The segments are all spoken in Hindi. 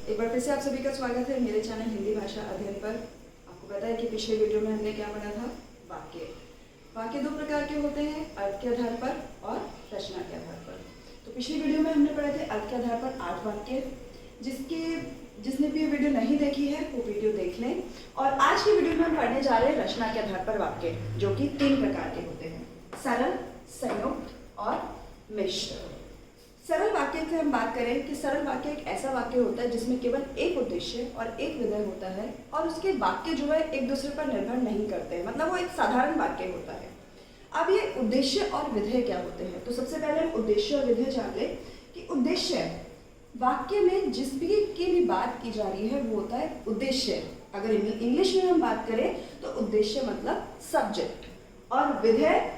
एक बार फिर से आप सभी का स्वागत है मेरे चैनल हिंदी भाषा अध्ययन पर। आपको पता है कि पिछले वीडियो में हमने क्या पढ़ा था? वाक्य। वाक्य दो प्रकार के होते हैं, अर्थ के आधार पर और रचना के आधार पर। तो पिछली वीडियो में हमने पढ़े थे अर्थ के आधार पर 8 वाक्य। जिसने भी ये वीडियो नहीं देखी है वो वीडियो देख लें। और आज की वीडियो में हम पढ़ने जा रहे हैं रचना के आधार पर वाक्य, जो कि 3 प्रकार के होते हैं, सरल, संयुक्त और मिश्र। सरल वाक्य से हम बात करें कि सरल वाक्य एक ऐसा वाक्य होता है जिसमें केवल एक उद्देश्य और एक विधेय होता है और उसके वाक्य जो है एक दूसरे पर निर्भर नहीं करते हैं, मतलब वो एक साधारण वाक्य होता है। अब ये उद्देश्य और विधेय क्या होते हैं? तो सबसे पहले हम उद्देश्य और विधेय जान लें कि उद्देश्य वाक्य में जिस भी की भी बात की जा रही है वो होता है उद्देश्य। अगर इंग्लिश में हम बात करें तो उद्देश्य मतलब सब्जेक्ट, और विधेय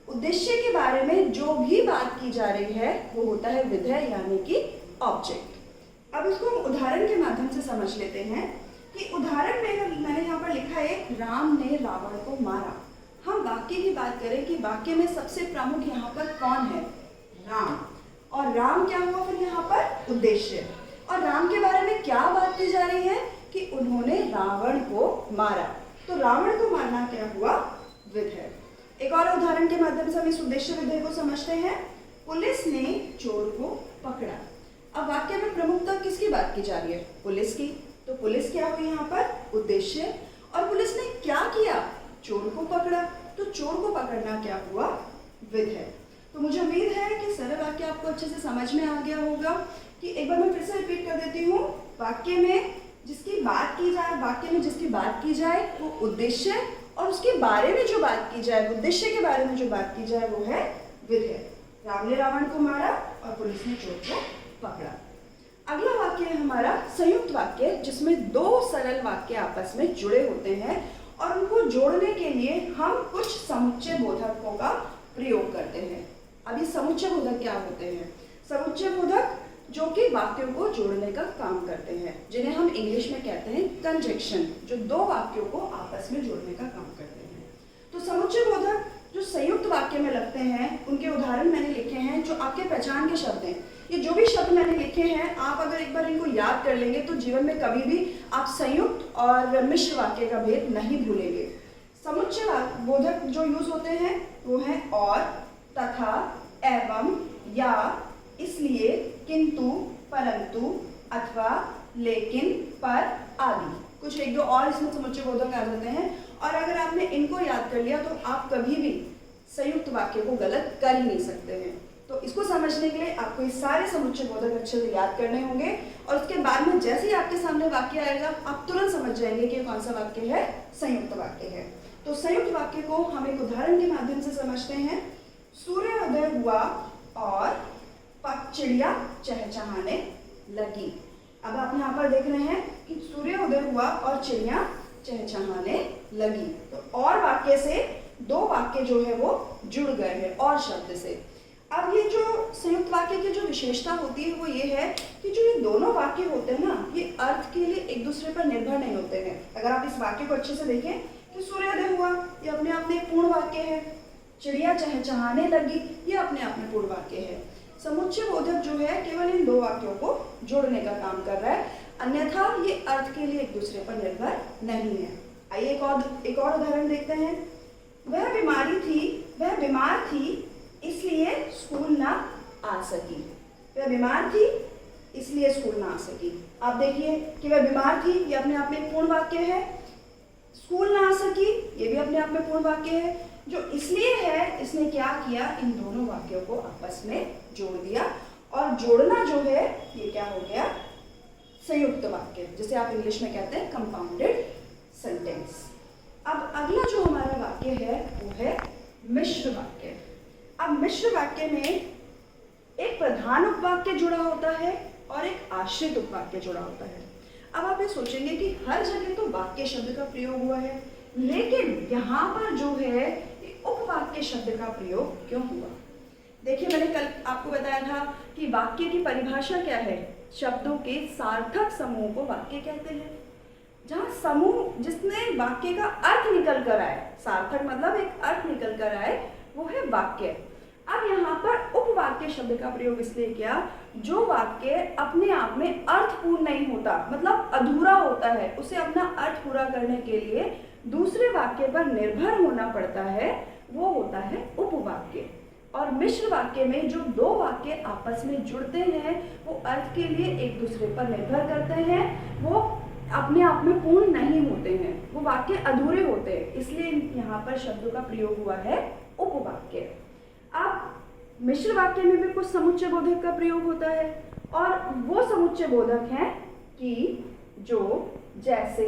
उद्देश्य के बारे में जो भी बात की जा रही है वो होता है विधेय, यानी कि ऑब्जेक्ट। अब इसको हम उदाहरण के माध्यम से समझ लेते हैं कि उदाहरण में मैंने यहाँ पर लिखा है राम ने रावण को मारा। हम वाक्य की बात करें कि वाक्य में सबसे प्रमुख यहाँ पर कौन है? राम। और राम क्या हुआ फिर यहाँ पर? उद्देश्य। और राम के बारे में क्या बात की जा रही है कि उन्होंने रावण को मारा, तो रावण को मारना क्या हुआ? विधेय। एक और उदाहरण के माध्यम से हम इस उद्देश्य विधेय को समझते हैं। पुलिस ने चोर को पकड़ा। अब वाक्य में प्रमुखता किसकी बात की जा रही है? पुलिस की। तो पुलिस क्या हुई यहाँ पर? उद्देश्य। और पुलिस ने क्या किया? चोर को पकड़ा। तो चोर को पकड़ना क्या हुआ? विधेय। तो मुझे उम्मीद है कि सरल वाक्य आपको अच्छे से समझ में आ गया होगा। कि एक बार मैं फिर से रिपीट कर देती हूँ, वाक्य में जिसकी बात की जाए वो उद्देश्य, और उसके बारे में जो बात की जाए, उद्देश्य के बारे में जो बात की जाए वो है विधेय। राम ने रावण को मारा और पुलिस ने चोर को पकड़ा। अगला वाक्य है हमारा संयुक्त वाक्य, जिसमें 2 सरल वाक्य आपस में जुड़े होते हैं और उनको जोड़ने के लिए हम कुछ समुच्चय बोधकों का प्रयोग करते हैं। अब ये समुच्चय बोधक क्या होते हैं? समुच्चय बोधक जो कि वाक्यों को जोड़ने का काम करते हैं, जिन्हें हम इंग्लिश में कहते हैं कंजंक्शन, जो 2 वाक्यों को आपस में जोड़ने का काम करते हैं। तो समुच्चय बोधक जो संयुक्त वाक्य में लगते हैं उनके उदाहरण मैंने लिखे हैं, जो आपके पहचान के शब्द हैं। ये जो भी शब्द मैंने लिखे हैं, आप अगर एक बार इनको याद कर लेंगे तो जीवन में कभी भी आप संयुक्त और मिश्र वाक्य का भेद नहीं भूलेंगे। समुच्चय बोधक जो यूज होते हैं वो है और, तथा, एवं, या, इसलिए, किंतु, परंतु, अथवा, लेकिन, पर आदि। कुछ 1-2 और इसमें समुच्चय बोधक आ जाते हैं, और अगर आपने इनको याद कर लिया तो आप कभी भी संयुक्त वाक्य को गलत कर ही नहीं सकते हैं। तो इसको समझने के लिए आपको ये सारे समुच्चय बोधक अच्छे से याद करने होंगे, और उसके बाद में जैसे ही आपके सामने वाक्य आएगा आप तुरंत समझ जाएंगे कि कौन सा वाक्य है संयुक्त वाक्य है। तो संयुक्त वाक्य को हम एक उदाहरण के माध्यम से समझते हैं। सूर्योदय हुआ और चिड़िया चहचहाने लगी। अब आप यहाँ पर देख रहे हैं कि सूर्योदय हुआ और चिड़िया चहचहाने लगी। तो और वाक्य से 2 वाक्य जो है वो जुड़ गए हैं और शब्द से। अब ये जो संयुक्त वाक्य की जो विशेषता होती है वो ये है कि जो ये दोनों वाक्य होते हैं ना, ये अर्थ के लिए एक दूसरे पर निर्भर नहीं होते हैं। अगर आप इस वाक्य को अच्छे से देखें कि सूर्योदय हुआ, ये अपने आप में एक पूर्ण वाक्य है। चिड़िया चहचहाने लगी, ये अपने आप में पूर्ण वाक्य है। समुच्चय बोधक जो है केवल इन 2 वाक्यों को जोड़ने का काम कर रहा है, अन्यथा ये अर्थ के लिए एक दूसरे पर निर्भर नहीं है। आइए एक और उदाहरण देखते हैं। वह बीमार थी इसलिए स्कूल ना आ सकी। वह बीमार थी इसलिए स्कूल ना आ सकी। आप देखिए कि वह बीमार थी, ये अपने आप में एक पूर्ण वाक्य है। स्कूल ना आ सकी, ये भी अपने आप में पूर्ण वाक्य है। जो इसलिए है, इसने क्या किया? इन दोनों वाक्यों को आपस में जोड़ दिया, और जोड़ना जो है ये क्या हो गया? संयुक्त वाक्य, जिसे आप इंग्लिश में कहते हैं कंपाउंडेड सेंटेंस। अब अगला जो हमारा वाक्य है वो है मिश्र वाक्य। अब मिश्र वाक्य में एक प्रधान उपवाक्य जुड़ा होता है और एक आश्रित उपवाक्य जुड़ा होता है। अब आप ये सोचेंगे कि हर जगह तो वाक्य शब्द का प्रयोग हुआ है, लेकिन यहाँ पर जो है उपवाक्य शब्द का प्रयोग क्यों हुआ? देखिए, मैंने कल आपको बताया था कि वाक्य की परिभाषा क्या है? शब्दों के सार्थक समूह को वाक्य कहते हैं। जहाँ समूह जिसमें वाक्य का अर्थ निकल कर आए, सार्थक मतलब एक अर्थ निकल कर आए, वो है वाक्य। अब यहाँ पर उपवाक्य शब्द का प्रयोग इसलिए किया जो वाक्य अपने आप में अर्थपूर्ण नहीं होता, मतलब अधूरा होता है, उसे अपना अर्थ पूरा करने के लिए दूसरे वाक्य पर निर्भर होना पड़ता है, वो होता है उपवाक्य। और मिश्र वाक्य में जो दो वाक्य आपस में जुड़ते हैं वो अर्थ के लिए एक दूसरे पर निर्भर करते हैं, वो अपने आप में पूर्ण नहीं होते हैं, वो वाक्य अधूरे होते हैं, इसलिए यहाँ पर शब्दों का प्रयोग हुआ है उपवाक्य। अब मिश्र वाक्य में भी कुछ समुच्चय बोधक का प्रयोग होता है, और वो समुच्चय बोधक हैं कि, जो, जैसे,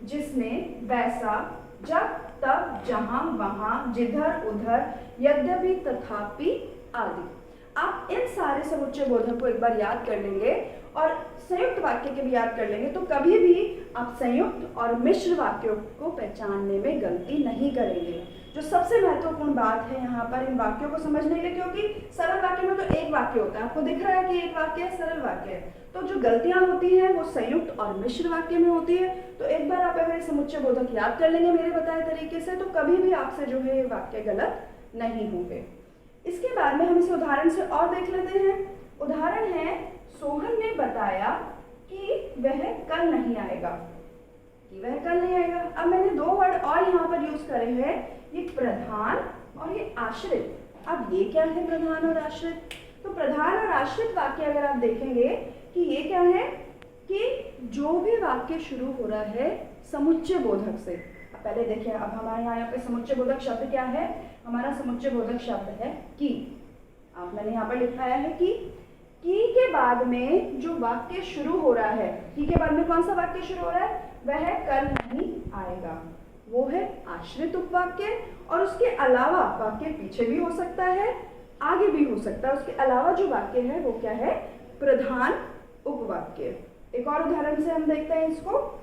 जिसने, वैसा, जब, तब, जहां, वहां, जिधर, उधर, यद्यपि, तथापि आदि। आप इन सारे समुच्चय बोधक को एक बार याद कर लेंगे और संयुक्त वाक्य के भी याद कर लेंगे तो कभी भी आप संयुक्त और मिश्र वाक्यों को पहचानने में गलती नहीं करेंगे। जो सबसे महत्वपूर्ण बात है यहाँ पर इन वाक्यों को समझने के लिए, क्योंकि सरल वाक्य में तो एक वाक्य होता है, आपको दिख रहा है कि एक वाक्य है, सरल वाक्य है, तो जो गलतियां होती हैं वो संयुक्त और मिश्र वाक्य में होती है। तो एक बार आप अगर समुच्चय बोधक याद कर लेंगे मेरे बताए तरीके से, तो कभी भी आपसे जो है वाक्य गलत नहीं होंगे। इसके बाद में हम इसे उदाहरण से और देख लेते हैं। उदाहरण है, सोहन ने बताया कि वह कल नहीं आएगा, कि वह कल नहीं आएगा। अब मैंने दो वर्ड और यहाँ पर यूज करे हैं, ये प्रधान और ये आश्रित। अब ये क्या है प्रधान और आश्रित? तो प्रधान और आश्रित वाक्य अगर आप देखेंगे कि ये क्या है कि जो भी वाक्य शुरू हो रहा है समुच्चय बोधक से। अब पहले देखिए, अब हमारे यहाँ पे समुच्चय बोधक शब्द क्या है? हमारा समुच्चय बोधक शब्द है कि। आप मैंने यहाँ पर लिखाया है कि के बाद में जो वाक्य शुरू हो रहा है, की के बाद में कौन सा वाक्य शुरू हो रहा है? वह कल नहीं आएगा, वो है आश्रित उपवाक्य। और उसके अलावा वाक्य पीछे भी हो सकता है, आगे भी हो सकता है, उसके अलावा जो वाक्य है वो क्या है? प्रधान उपवाक्य। एक और उदाहरण से हम देखते हैं इसको।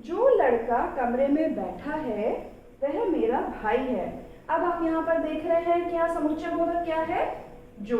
जो लड़का कमरे में बैठा है वह मेरा भाई है। अब आप यहाँ पर देख रहे हैं क्या समुच्चय बोधक क्या है? जो।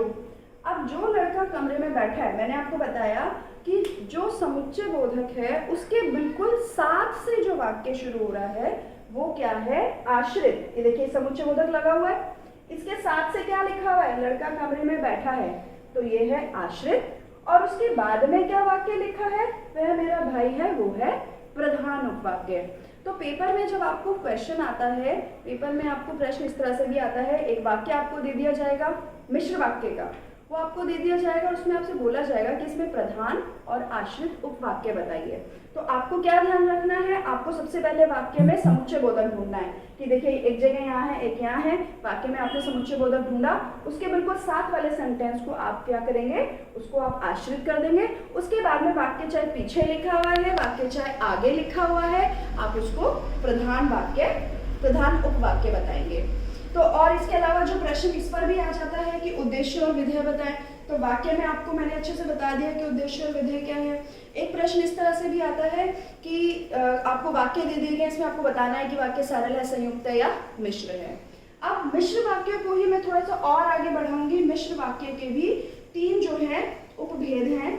अब जो लड़का कमरे में बैठा है, मैंने आपको बताया कि जो समुच्चय बोधक है उसके बिल्कुल साथ से जो वाक्य शुरू हो रहा है वो क्या है? आश्रित। ये देखिए समुच्चय बोधक लगा हुआ है, इसके साथ से क्या लिखा हुआ है? लड़का कमरे में बैठा है, तो ये है आश्रित। और उसके बाद में क्या वाक्य लिखा है? वह मेरा भाई है, वो है प्रधान उपवाक्य। तो पेपर में जब आपको क्वेश्चन आता है, पेपर में आपको प्रश्न इस तरह से भी आता है, एक वाक्य आपको दे दिया जाएगा मिश्र वाक्य का, वो आपको दे दिया जाएगा और उसमें आपसे बोला जाएगा कि इसमें प्रधान और आश्रित उपवाक्य बताइए। तो आपको क्या ध्यान रखना है? आपको सबसे पहले वाक्य में समुच्चय बोधक ढूंढना है कि देखिए एक जगह यहाँ है, एक यहाँ है, वाक्य में आपने समुच्चय बोधक ढूंढा, उसके बिल्कुल साथ वाले सेंटेंस को आप क्या करेंगे? उसको आप आश्रित कर देंगे। उसके बाद में वाक्य चाहे पीछे लिखा हुआ है, वाक्य चाहे आगे लिखा हुआ है, आप उसको प्रधान वाक्य, प्रधान उपवाक्य बताएंगे। तो और इसके अलावा जो प्रश्न इस पर भी आ जाता है कि उद्देश्य और विधेय बताएं, तो वाक्य में आपको मैंने अच्छे से बता दिया कि उद्देश्य और विधेय क्या है। एक प्रश्न इस तरह से भी आता है कि आपको वाक्य दे दिए गए, इसमें आपको बताना है कि वाक्य सरल है, संयुक्त है या मिश्र है। अब मिश्र वाक्य को ही मैं थोड़ा सा और आगे बढ़ाऊंगी। मिश्र वाक्य के भी तीन जो है उपभेद हैं,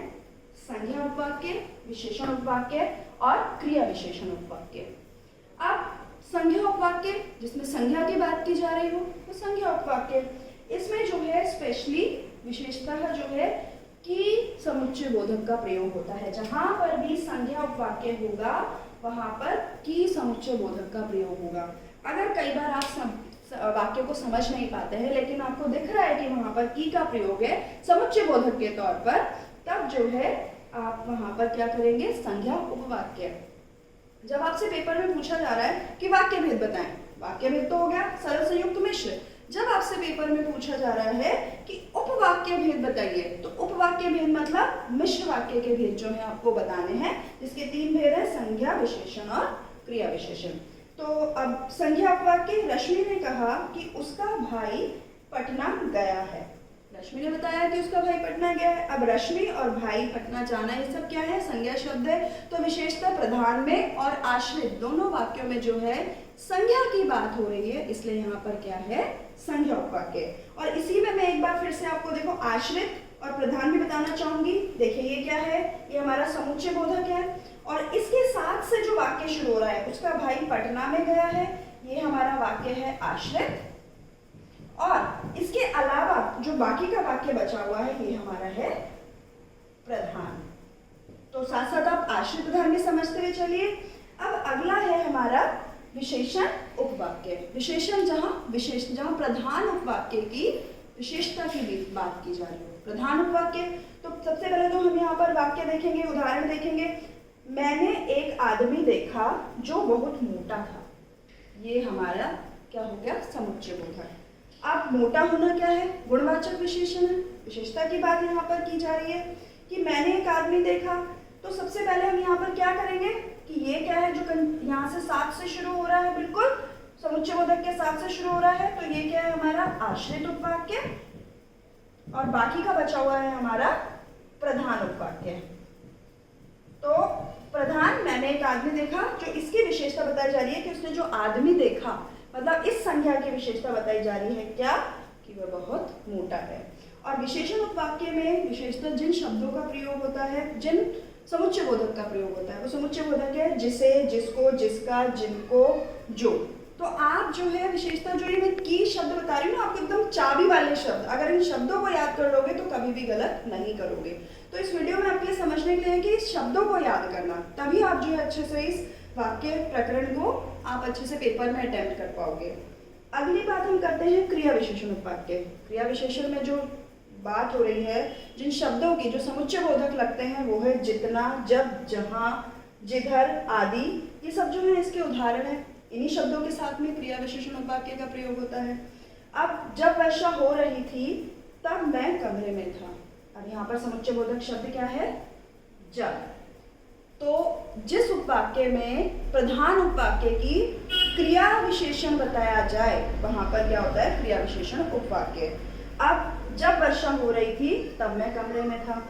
संज्ञा उपवाक्य, विशेषण उपवाक्य और क्रिया विशेषण उपवाक्य। अब संज्ञा उपवाक्य, जिसमें संज्ञा की बात की जा रही हो, तो संज्ञा उपवाक्य, इसमें जो है स्पेशली विशेषतः जो है कि समुच्चय बोधक का प्रयोग होता है। जहां पर भी संज्ञा उपवाक्य होगा वहां पर की समुच्चय बोधक का प्रयोग होगा। अगर कई बार आप वाक्य को समझ नहीं पाते हैं लेकिन आपको दिख रहा है कि वहां पर की का प्रयोग है समुच्चय बोधक के तौर पर, तब जो है आप वहां पर क्या करेंगे? संज्ञा उपवाक्य। जब आपसे पेपर में पूछा जा रहा है कि वाक्य भेद बताएं, वाक्य भेद तो हो गया सरल, संयुक्त, मिश्र। जब आपसे पेपर में पूछा जा रहा है कि उपवाक्य भेद बताइए, तो उपवाक्य भेद मतलब मिश्र वाक्य के भेद जो है आपको बताने हैं, जिसके तीन भेद है, संज्ञा, विशेषण और क्रिया विशेषण। तो अब संज्ञा उपवाक्य, रश्मि ने कहा कि उसका भाई पटना गया है। रश्मि ने बताया कि उसका भाई पटना गया है। अब रश्मि और भाई, पटना जाना, ये सब क्या है? संज्ञा शब्द है। तो विशेषतः प्रधान में और आश्रित दोनों वाक्यों में जो है संज्ञा की बात हो रही है, इसलिए यहाँ पर क्या है? संज्ञा उपवाक्य। और इसी में मैं एक बार फिर से आपको देखो आश्रित और प्रधान भी बताना चाहूंगी। देखिए ये क्या है? ये हमारा समुच्चय बोधक है और इसके साथ से जो वाक्य शुरू हो रहा है, उसका भाई पटना में गया है, ये हमारा वाक्य है आश्रित। और इसके अलावा जो बाकी का वाक्य बचा हुआ है ये हमारा है प्रधान। तो साथ साथ आप आश्रित प्रधान भी समझते हुए चलिए। अब अगला है हमारा विशेषण उपवाक्य। विशेषण जहाँ प्रधान उपवाक्य की विशेषता की बात की जा रही है। प्रधान उपवाक्य, तो सबसे पहले तो हम यहाँ पर वाक्य देखेंगे, उदाहरण देखेंगे। मैंने एक आदमी देखा जो बहुत मोटा था। ये हमारा क्या हो गया, समुच्चय बोधक। अब मोटा होना क्या है, गुणवाचक विशेषण है। विशेषता की बात यहाँ पर की जा रही है कि मैंने एक आदमी देखा। तो सबसे पहले हम यहाँ पर क्या करेंगे कि ये क्या है जो यहाँ से साथ से शुरू हो रहा है, बिल्कुल समुच्चय बोधक के साथ से शुरू हो रहा है। तो ये क्या है हमारा आश्रित उपवाक्य, और बाकी का बचा हुआ है हमारा प्रधान उपवाक्य। तो प्रधान, मैंने एक आदमी देखा, जो इसकी विशेषता बताई जा रही है कि उसने जो आदमी देखा, मतलब इस संज्ञा की विशेषता बताई जा रही है क्या, कि वह बहुत मोटा है। और विशेषण उपवाक्य में विशेषता जिन शब्दों का प्रयोग होता है, जिन समुच्चय बोधक का प्रयोग होता है, वो समुच्चय बोधक है जिसे, जिसको, जिसका, जिनको, जो। तो आप जो है विशेषता, जो ये मैं की शब्द बता रही हूँ ना, आपको एकदम चाबी वाले शब्द, अगर इन शब्दों को याद कर लोगे तो कभी भी गलत नहीं करोगे। तो इस वीडियो में आपके लिए समझने के लिए है कि इस शब्दों को याद करना, तभी आप जो है अच्छे से इस वाक्य प्रकरण को आप अच्छे से पेपर में अटेम्प्ट कर पाओगे। अगली बात हम करते हैं क्रिया विशेषण उपवाक्य। क्रिया विशेषण में जो बात हो रही है, जिन शब्दों की जो समुच्चय बोधक लगते हैं, वो है जितना, जब, जहाँ, जिधर आदि। ये सब जो है इसके उदाहरण है। इन्हीं शब्दों के साथ में क्रिया विशेषण उपवाक्य का प्रयोग होता है। अब जब वर्षा हो रही थी तब मैं कमरे में था। अब यहाँ पर समुच्चय बोधक शब्द क्या है, जब। तो जिस उपवाक्य में प्रधान उपवाक्य की क्रिया विशेषण बताया जाए, वहां पर क्या होता है, क्रिया विशेषण उपवाक्य। अब जब वर्षा हो रही थी तब मैं कमरे में था,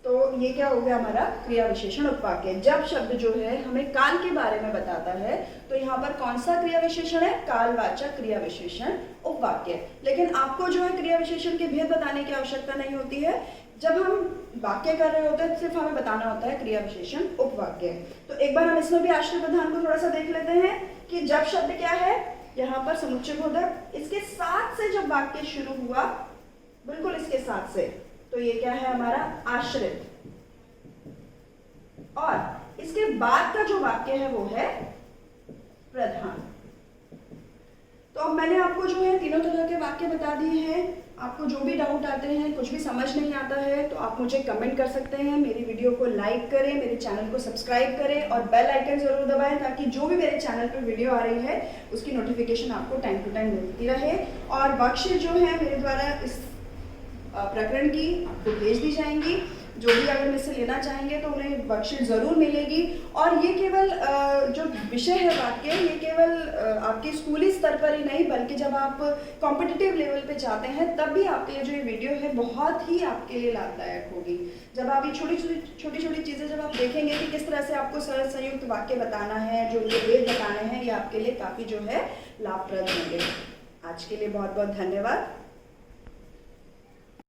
तो ये क्या हो गया हमारा क्रिया विशेषण उपवाक्य। जब शब्द जो है हमें काल के बारे में बताता है, तो यहाँ पर कौन सा क्रिया विशेषण है, कालवाचक क्रिया विशेषण उपवाक्य। लेकिन आपको जो है क्रिया विशेषण के भेद बताने की आवश्यकता नहीं होती है। जब हम वाक्य कर रहे होते हैं सिर्फ हमें बताना होता है क्रिया विशेषण उपवाक्य। तो एक बार हम इसमें भी आश्रित प्रधान को थोड़ा सा देख लेते हैं कि जब शब्द क्या है, यहाँ पर समुच्चय बोधक, इसके साथ से जब वाक्य शुरू हुआ, बिल्कुल इसके साथ से, तो ये क्या है हमारा आश्रित, और इसके बाद का जो वाक्य है वो है प्रधान। तो अब मैंने आपको जो है तीनों तरह के वाक्य बता दिए हैं। आपको जो भी डाउट आते हैं, कुछ भी समझ नहीं आता है, तो आप मुझे कमेंट कर सकते हैं। मेरी वीडियो को लाइक करें, मेरे चैनल को सब्सक्राइब करें और बेल आइकन जरूर दबाएं, ताकि जो भी मेरे चैनल पर वीडियो आ रही है उसकी नोटिफिकेशन आपको टाइम टू टाइम मिलती रहे। और बख्शिश जो है मेरे द्वारा इस प्रकरण की आपको भेज दी जाएंगी। जो भी अगर मुझसे लेना चाहेंगे तो उन्हें बख्शिश ज़रूर मिलेगी। और ये केवल जो विषय है वाक्य, ये केवल आपके स्कूली स्तर पर ही नहीं, बल्कि जब आप कॉम्पिटिटिव लेवल पे जाते हैं तब भी आपके लिए जो ये वीडियो है बहुत ही आपके लिए लाभदायक होगी। जब आप ये छोटी छोटी चीज़ें जब आप देखेंगे कि किस तरह से आपको सरल संयुक्त वाक्य बताना है, जो ये भेद बताने हैं, ये आपके लिए काफ़ी जो है लाभप्रद होंगे। आज के लिए बहुत बहुत धन्यवाद।